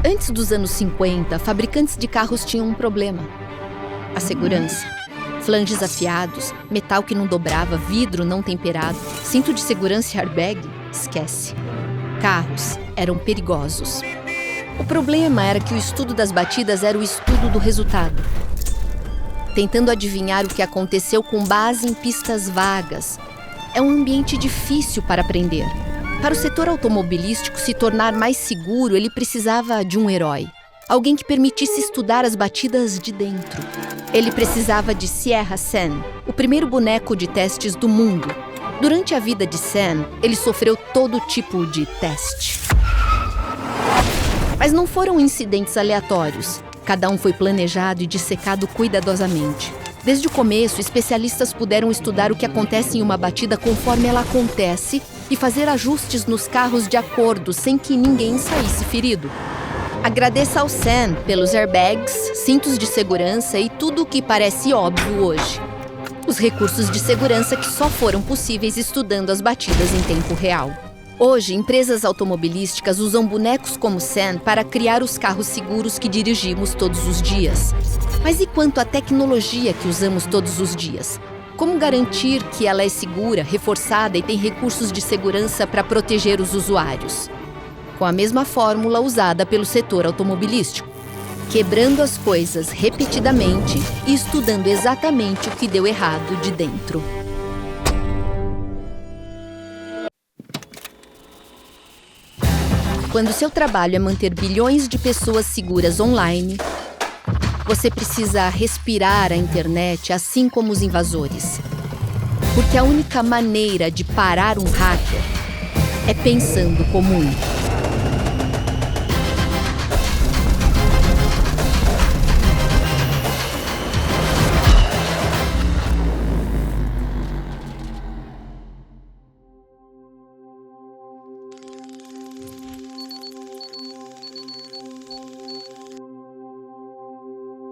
Antes dos anos 50, fabricantes de carros tinham um problema: a segurança. Flanges afiados, metal que não dobrava, vidro não temperado, cinto de segurança e airbag, esquece. Carros eram perigosos. O problema era que o estudo das batidas era o estudo do resultado. Tentando adivinhar o que aconteceu com base em pistas vagas. É um ambiente difícil para aprender. Para o setor automobilístico se tornar mais seguro, ele precisava de um herói. Alguém que permitisse estudar as batidas de dentro. Ele precisava de Sierra Sam, o primeiro boneco de testes do mundo. Durante a vida de Sam, ele sofreu todo tipo de teste. Mas não foram incidentes aleatórios. Cada um foi planejado e dissecado cuidadosamente. Desde o começo, especialistas puderam estudar o que acontece em uma batida conforme ela acontece e fazer ajustes nos carros de acordo, sem que ninguém saísse ferido. Agradeça ao Sam pelos airbags, cintos de segurança e tudo o que parece óbvio hoje. Os recursos de segurança que só foram possíveis estudando as batidas em tempo real. Hoje, empresas automobilísticas usam bonecos como Sam para criar os carros seguros que dirigimos todos os dias. Mas e quanto à tecnologia que usamos todos os dias? Como garantir que ela é segura, reforçada e tem recursos de segurança para proteger os usuários? Com a mesma fórmula usada pelo setor automobilístico. Quebrando as coisas repetidamente e estudando exatamente o que deu errado de dentro. Quando seu trabalho é manter bilhões de pessoas seguras online, você precisa respirar a internet assim como os invasores. Porque a única maneira de parar um hacker é pensando como um.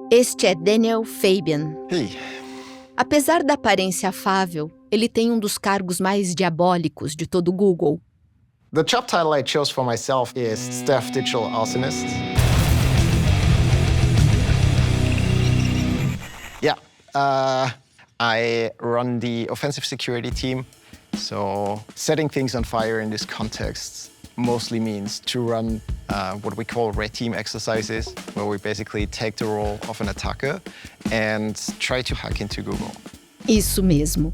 Este é Daniel Fabian. Hey. Apesar da aparência afável, ele tem um dos cargos mais diabólicos de todo o Google. The job title I chose for myself is Staff Digital Arsonist. Yeah, I run the offensive security team. So setting things on fire in this context mostly means to run what we call red team exercises, where we basically take the role of an attacker and try to hack into Google. Isso mesmo.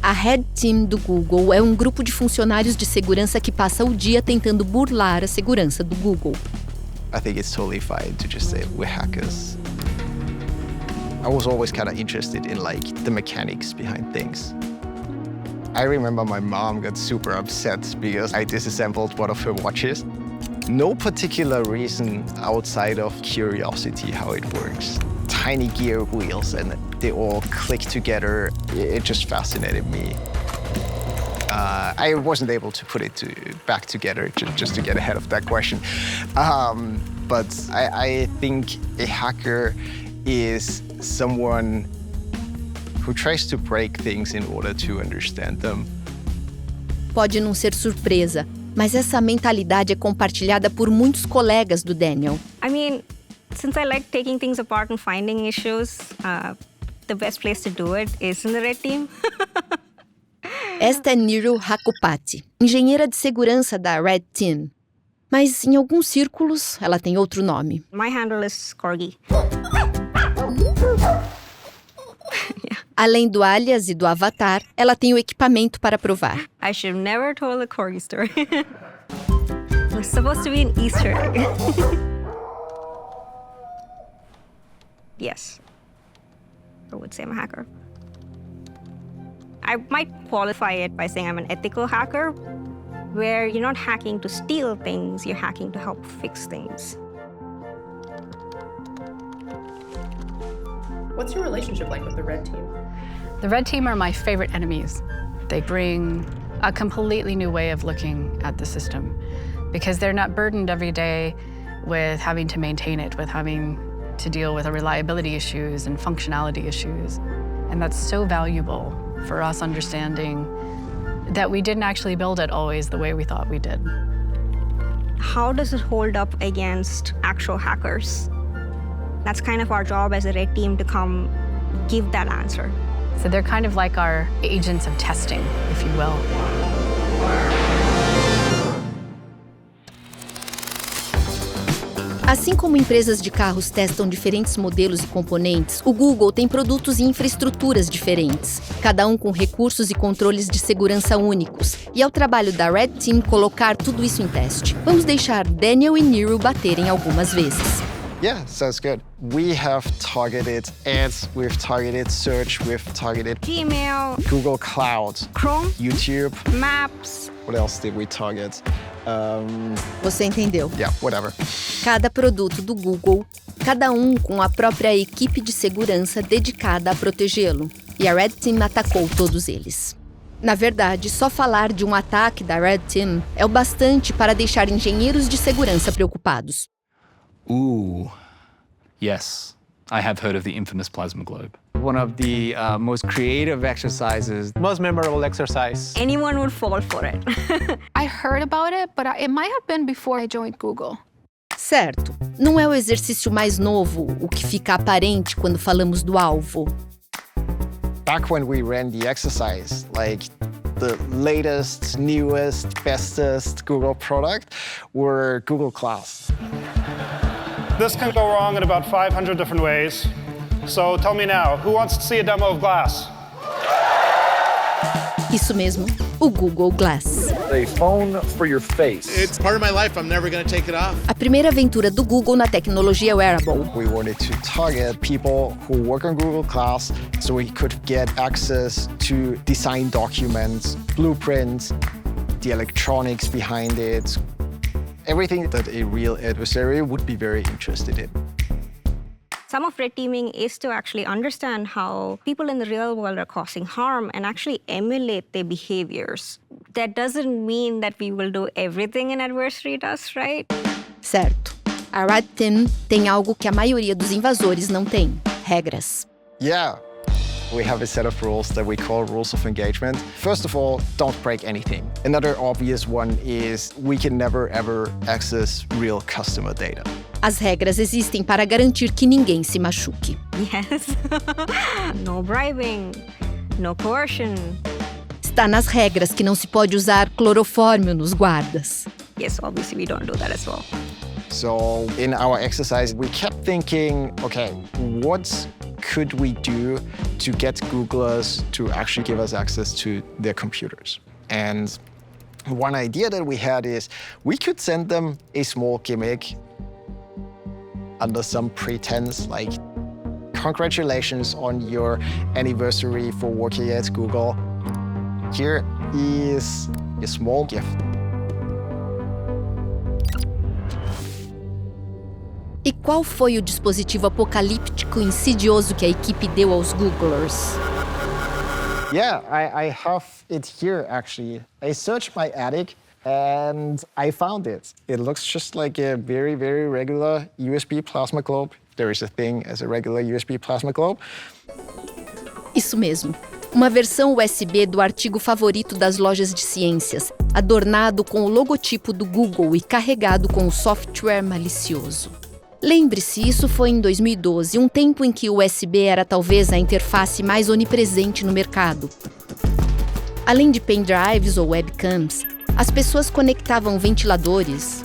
A Red Team do Google é um grupo de funcionários de segurança que passa o dia tentando burlar a segurança do Google. I think it's totally fine to just say we're hackers. I was always kind of interested in the mechanics behind things. I remember my mom got super upset because I disassembled one of her watches. No particular reason outside of curiosity how it works. Tiny gear wheels and they all click together. It just fascinated me. I wasn't able to put it back together just to get ahead of that question. But I think a hacker is someone who tries to break things in order to understand them. Pode não ser surpresa, mas essa mentalidade é compartilhada por muitos colegas do Daniel. I mean, since I like taking things apart and finding issues, the best place to do it is in the red team. Esta é Niru Hakupati, engenheira de segurança da Red Team. Mas em alguns círculos, ela tem outro nome. My handle is Corgi. Além do alias e do avatar, ela tem o equipamento para provar. I should have never told the Corgi story. It was supposed to be an Easter egg. Yes. I would say I'm a hacker. I might qualify it by saying I'm an ethical hacker, where you're not hacking to steal things, you're hacking to help fix things. What's your relationship like with the red team? The red team are my favorite enemies. They bring a completely new way of looking at the system because they're not burdened every day with having to maintain it, with having to deal with reliability issues and functionality issues. And that's so valuable for us understanding that we didn't actually build it always the way we thought we did. how does it hold up against actual hackers? That's kind of our job as a red team to come give that answer. So they're kind of like our agents of testing, if you will. Assim como empresas de carros testam diferentes modelos e componentes, o Google tem produtos e infraestruturas diferentes, cada um com recursos e controles de segurança únicos. E é o trabalho da Red Team colocar tudo isso em teste. Vamos deixar Daniel e Nero baterem algumas vezes. Yeah, sounds good. We have targeted ads, we've targeted search, we've targeted Gmail, Google Cloud, Chrome, YouTube. Maps. What else did we target? Você entendeu? Yeah, whatever. Cada produto do Google, cada um com a própria equipe de segurança dedicada a protegê-lo. E a Red Team atacou todos eles. Na verdade, só falar de um ataque da Red Team é o bastante para deixar engenheiros de segurança preocupados. Ooh, yes. I have heard of the infamous plasma globe. One of the most creative exercises. Most memorable exercise. Anyone would fall for it. I heard about it, but it might have been before I joined Google. Certo, não é o exercício mais novo o que fica aparente quando falamos do alvo. Back when we ran the exercise, like the latest, newest, bestest Google product were Google Class. This can go wrong in about 500 different ways. So tell me now, who wants to see a demo of Glass? Isso mesmo, o Google Glass. A phone for your face. It's part of my life. I'm never going to take it off. A primeira aventura do Google na tecnologia wearable. We wanted to target people who work on Google Class so we could get access to design documents, blueprints, the electronics behind it, everything that a real adversary would be very interested in. Some of red teaming is to actually understand how people in the real world are causing harm and actually emulate their behaviors. That doesn't mean that we will do everything an adversary does, right? Certo. A Red Team tem algo que a maioria dos invasores não tem: regras. Yeah. We have a set of rules that we call rules of engagement. First of all, don't break anything. Another obvious one is we can never ever access real customer data. As regras existem para garantir que ninguém se machuque. Yes. No bribing, no coercion. Está nas regras que não se pode usar clorofórmio nos guardas. Yes, obviously we don't do that as well. So in our exercise, we kept thinking, okay, what could we do to get Googlers to actually give us access to their computers? And one idea that we had is we could send them a small gimmick under some pretense, like, congratulations on your anniversary for working at Google. Here is a small gift. E qual foi o dispositivo apocalíptico e insidioso que a equipe deu aos Googlers? Yeah, I have it here, actually. I searched my attic and I found it. It looks just like a very, very regular USB plasma globe. There is a thing as a regular USB plasma globe. Isso mesmo. Uma versão USB do artigo favorito das lojas de ciências, adornado com o logotipo do Google e carregado com o software malicioso. Lembre-se, isso foi em 2012, um tempo em que o USB era talvez a interface mais onipresente no mercado. Além de pendrives ou webcams, as pessoas conectavam ventiladores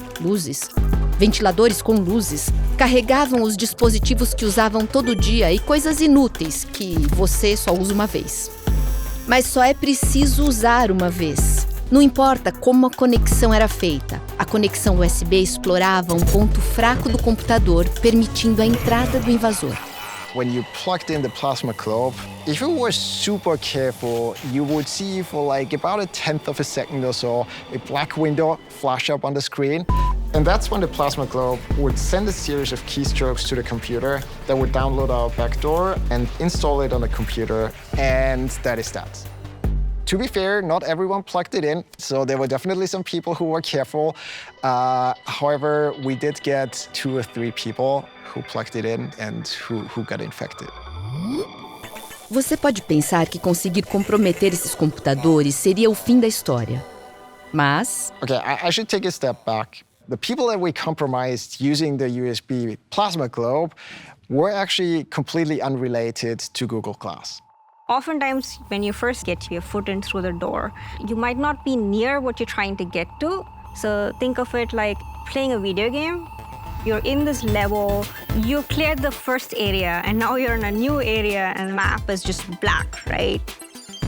com luzes, carregavam os dispositivos que usavam todo dia e coisas inúteis que você só usa uma vez. Mas só é preciso usar uma vez. Não importa como a conexão era feita, a conexão USB explorava um ponto fraco do computador, permitindo a entrada do invasor. When you plugged in the plasma globe, if you were super careful, you would see for like about a tenth of a second or so, a black window flash up on the screen. And that's when the plasma globe would send a series of keystrokes to the computer that would download our backdoor and install it on the computer, and that is that. To be fair, not everyone plugged it in, so there were definitely some people who were careful. However, we did get 2 or 3 people who plugged it in and who got infected. Você pode pensar que conseguir comprometer esses computadores seria o fim da história. Mas... Okay, I should take a step back. The people that we compromised using the USB plasma globe were actually completely unrelated to Google Glass. Oftentimes, when you first get your foot in through the door, you might not be near what you're trying to get to. So think of it like playing a video game. You're in this level, you cleared the first area, and now you're in a new area, and the map is just black, right?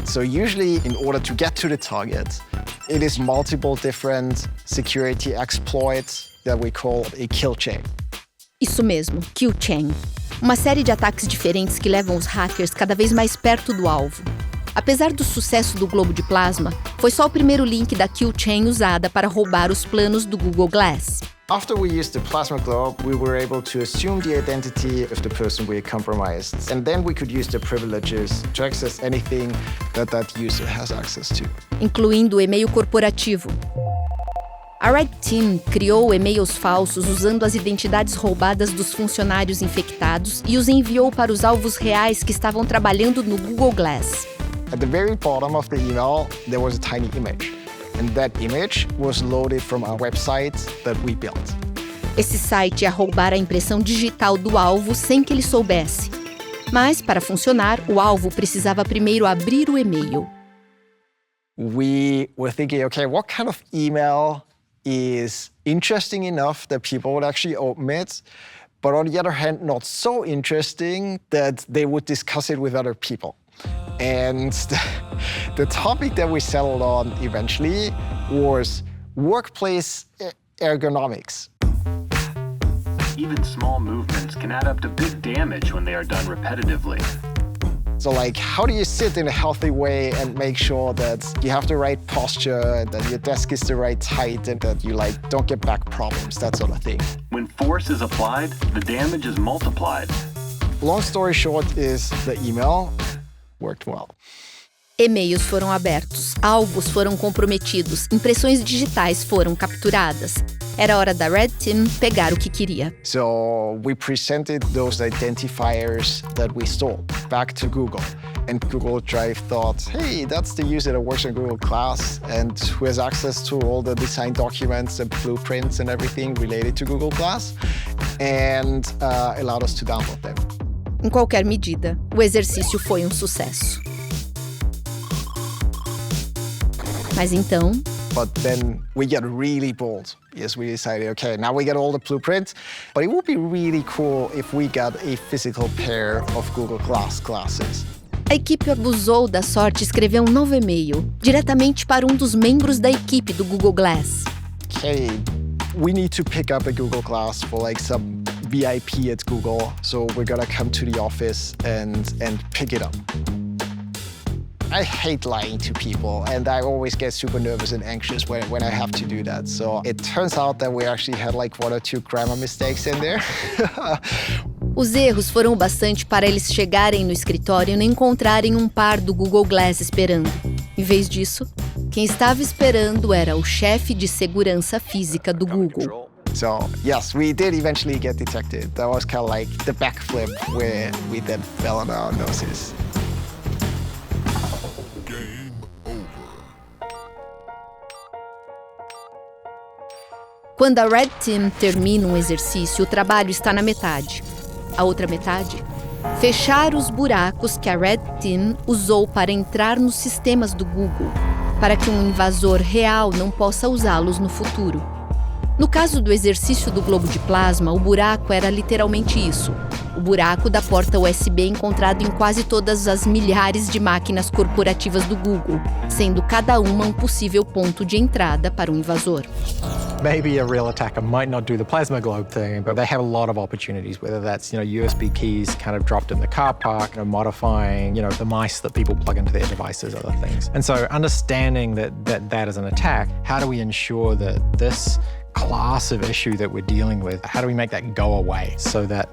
So usually, in order to get to the target, it is multiple different security exploits that we call a kill chain. Isso mesmo, kill chain. Uma série de ataques diferentes que levam os hackers cada vez mais perto do alvo. Apesar do sucesso do globo de plasma, foi só o primeiro link da kill chain usada para roubar os planos do Google Glass. After we used the plasma globe, we were able to assume the identity of the person we compromised. And then we could use the privileges to access anything that user has access to. Incluindo o e-mail corporativo. A Red Team criou e-mails falsos usando as identidades roubadas dos funcionários infectados e os enviou para os alvos reais que estavam trabalhando no Google Glass. At the very bottom of the email, there was a tiny image. And that image was loaded from our website that we built. Esse site ia roubar a impressão digital do alvo sem que ele soubesse. Mas, para funcionar, o alvo precisava primeiro abrir o e-mail. We were thinking, okay, what kind of email is interesting enough that people would actually open it, but on the other hand, not so interesting that they would discuss it with other people. And the topic that we settled on eventually was workplace ergonomics. Even small movements can add up to big damage when they are done repetitively. So like, how do you sit in a healthy way and make sure that you have the right posture, that your desk is the right height, and that you don't get back problems, that sort of thing. When force is applied, the damage is multiplied. Long story short is the email worked well. E-mails foram abertos, alvos foram comprometidos, impressões digitais foram capturadas. Era hora da Red Team pegar o que queria. So we presented those identifiers that we stole back to Google. And Google Drive thought, hey, that's the user that works on Google Glass and who has access to all the design documents and blueprints and everything related to Google Glass, and allowed us to download them. Em qualquer medida, o exercício foi um sucesso. Mas então... But then we got really bold. Yes, we decided, okay, now we got all the blueprints, but it would be really cool if we got a physical pair of Google Glass glasses. A equipe abusou da sorte e escreveu um novo e-mail, diretamente para um dos membros da equipe do Google Glass. Okay, we need to pick up a Google Glass for some VIP at Google, so we're gonna come to the office and pick it up. I hate lying to people, and I always get super nervous and anxious when I have to do that. So it turns out that we actually had one or two grammar mistakes in there. Os erros foram o bastante para eles chegarem no escritório e não encontrarem um par do Google Glass esperando. Em vez disso, quem estava esperando era o chefe de segurança física do Google. So yes, we did eventually get detected. That was kind of like the backflip where we then fell on our noses. Quando a Red Team termina um exercício, o trabalho está na metade. A outra metade? Fechar os buracos que a Red Team usou para entrar nos sistemas do Google, para que um invasor real não possa usá-los no futuro. No caso do exercício do globo de plasma, o buraco era literalmente isso: o buraco da porta USB encontrado em quase todas as milhares de máquinas corporativas do Google, sendo cada uma um possível ponto de entrada para um invasor. Maybe a real attacker might not do the plasma globe thing, but they have a lot of opportunities, whether that's, USB keys kind of dropped in the car park, modifying, the mice that people plug into their devices, other things. And so understanding that is an attack, how do we ensure that this class of issue that we're dealing with, how do we make that go away so that,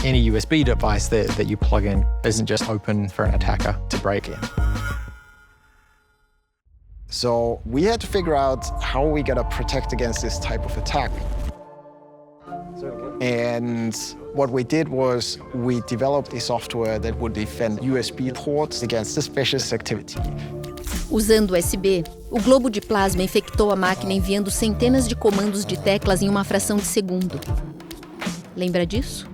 any USB device that you plug in isn't just open for an attacker to break in? So we had to figure out how we gotta protect against this type of attack. And what we did was we developed a software that would defend USB ports against suspicious activity. Usando USB, o globo de plasma infectou a máquina enviando centenas de comandos de teclas em uma fração de segundo. Lembra disso?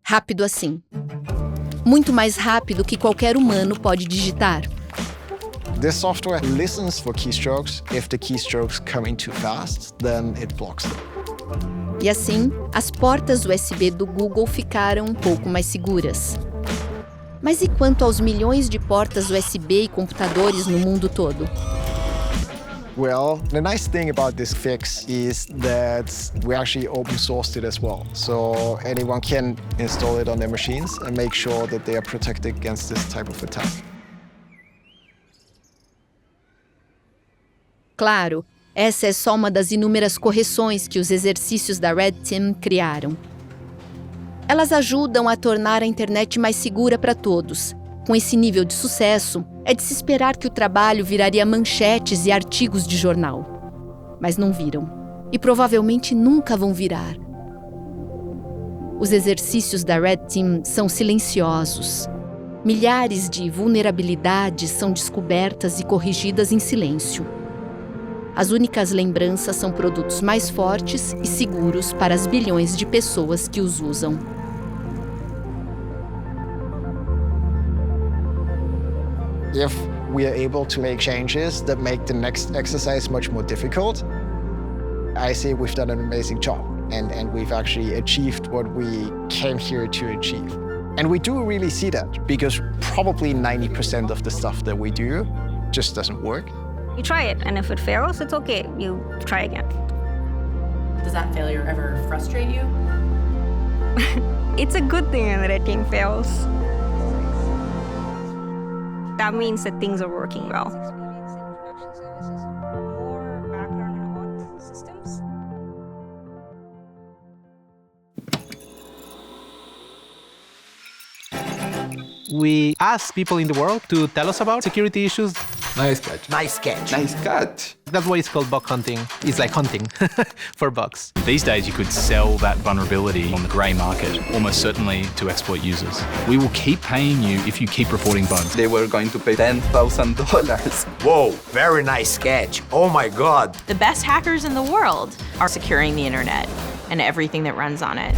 Rápido assim. Muito mais rápido que qualquer humano pode digitar. This software listens for keystrokes. If the keystrokes come in too fast, then it blocks them. E assim, as portas USB do Google ficaram um pouco mais seguras. Mas e quanto aos milhões de portas USB e computadores no mundo todo? Well, the nice thing about this fix is that we actually open sourced it as well. So anyone can install it on their machines and make sure that they are protected against this type of attack. Claro, essa é só uma das inúmeras correções que os exercícios da Red Team criaram. Elas ajudam a tornar a internet mais segura para todos. Com esse nível de sucesso, é de se esperar que o trabalho viraria manchetes e artigos de jornal. Mas não viram. E provavelmente nunca vão virar. Os exercícios da Red Team são silenciosos. Milhares de vulnerabilidades são descobertas e corrigidas em silêncio. As únicas lembranças são produtos mais fortes e seguros para as bilhões de pessoas que os usam. If we are able to make changes that make the next exercise much more difficult, I say we've done an amazing job and we've actually achieved what we came here to achieve. And we do really see that because probably 90% of the stuff that we do just doesn't work. You try it, and if it fails, it's okay. You try again. Does that failure ever frustrate you? It's a good thing when the red team fails. That means that things are working well. We ask people in the world to tell us about security issues. Nice catch. Nice catch. Nice catch. That's why it's called bug hunting. It's like hunting for bugs. These days, you could sell that vulnerability on the grey market, almost certainly to exploit users. We will keep paying you if you keep reporting bugs. They were going to pay $10,000. Whoa, very nice catch. Oh my God. The best hackers in the world are securing the internet and everything that runs on it.